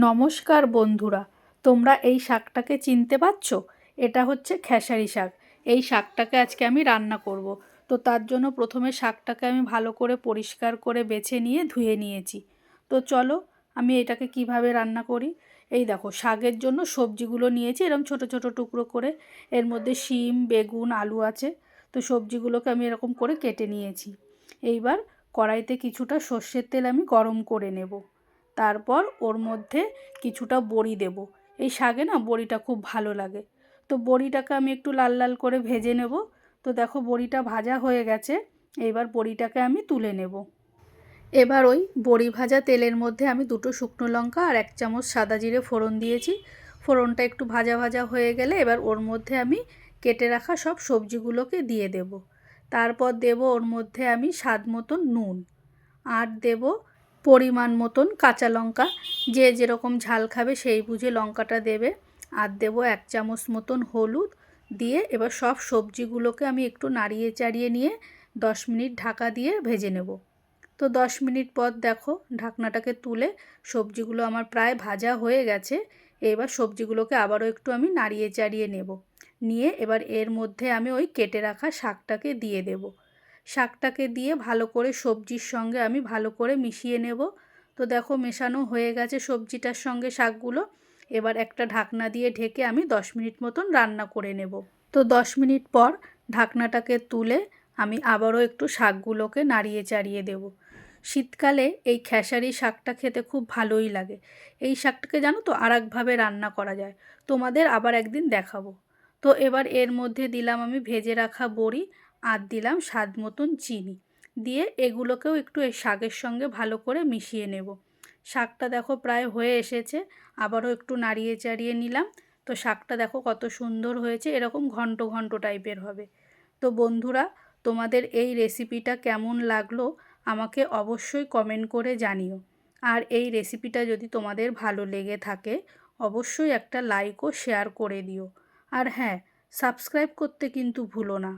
নমস্কার বন্ধুরা, তোমরা এই শাকটাকে চিনতে পারছো? এটা হচ্ছে খেসারি শাক। এই শাকটাকে আজকে আমি রান্না করব। তো তার জন্য প্রথমে শাকটাকে আমি ভালো করে পরিষ্কার করে বেছে নিয়ে ধুয়ে নিয়েছি। তো চলো আমি এটাকে কিভাবে রান্না করি। এই দেখো, শাকের জন্য সবজিগুলো নিয়েছি এরকম ছোট ছোট টুকরো করে। এর মধ্যে শিম, বেগুন, আলু আছে। তো সবজিগুলোকে আমি এরকম করে কেটে নিয়েছি। এইবার কড়াইতে কিছুটা সর্ষের তেল আমি গরম করে নেব। তারপর ওর মধ্যে কিছুটা বড়ি দেব। এই শাকে না বড়িটা খুব ভালো লাগে। তো বড়িটাকে আমি একটু লাল লাল করে ভেজে নেব। তো দেখো বড়িটা ভাজা হয়ে গেছে। এইবার বড়িটাকে আমি তুলে নেব। এবার ওই বড়ি ভাজা তেলের মধ্যে আমি 2টো শুকনো লঙ্কা আর 1 চামচ সাদা জিরে ফোড়ন দিয়েছি। ফোড়নটা একটু ভাজা ভাজা হয়ে গেলে এবার ওর মধ্যে আমি কেটে রাখা সব সবজিগুলোকে দিয়ে দেব। তারপর দেব ওর মধ্যে আমি স্বাদ মতন নুন, আর দেব পরিমাণ মতন কাঁচা লঙ্কা। যে যেরকম ঝাল খাবে সেই বুঝে লঙ্কাটা দেবে। আর দেব 1 চামচ মতন হলুদ। দিয়ে এবার সব সবজিগুলোকে আমি একটু নাড়িয়ে চাড়িয়ে নিয়ে 10 মিনিট ঢাকা দিয়ে ভেজে নেব। তো 10 মিনিট পর দেখো ঢাকনাটাকে তুলে সবজিগুলো আমার প্রায় ভাজা হয়ে গেছে। এবার সবজিগুলোকে আবারও একটু আমি নাড়িয়ে চাড়িয়ে নেব। নিয়ে এবার এর মধ্যে আমি ওই কেটে রাখা শাকটাকে দিয়ে দেব। শাকটাকে দিয়ে ভালো করে সবজির সঙ্গে আমি ভালো করে মিশিয়ে নেব। তো দেখো মেশানো হয়ে গেছে সবজিটার সঙ্গে শাকগুলো। এবার একটা ঢাকনা দিয়ে ঢেকে আমি 10 মিনিট মতন রান্না করে নেব। তো 10 মিনিট পর ঢাকনাটাকে তুলে আমি আবারও একটু শাকগুলোকে নাড়িয়ে চাড়িয়ে দেব। শীতকালে এই খেসারি শাকটা খেতে খুব ভালোই লাগে। এই শাকটাকে জানো তো আরেকভাবে রান্না করা যায়, তোমাদের আবার একদিন দেখাবো। তো এবার এর মধ্যে দিলাম আমি ভেজে রাখা বড়ি, আর দিলাম স্বাদ মতন চিনি। দিয়ে এগুলোকেও একটু এই শাকের সঙ্গে ভালো করে মিশিয়ে নেব। শাকটা দেখো প্রায় হয়ে এসেছে। আবারও একটু নাড়িয়ে চাড়িয়ে নিলাম। তো শাকটা দেখো কত সুন্দর হয়েছে, এরকম ঘন্ট ঘন্ট টাইপের হবে। তো বন্ধুরা, তোমাদের এই রেসিপিটা কেমন লাগলো আমাকে অবশ্যই কমেন্ট করে জানিও। আর এই রেসিপিটা যদি তোমাদের ভালো লেগে থাকে অবশ্যই একটা লাইক ও শেয়ার করে দিও। আর হ্যাঁ, সাবস্ক্রাইব করতে কিন্তু ভুলো না।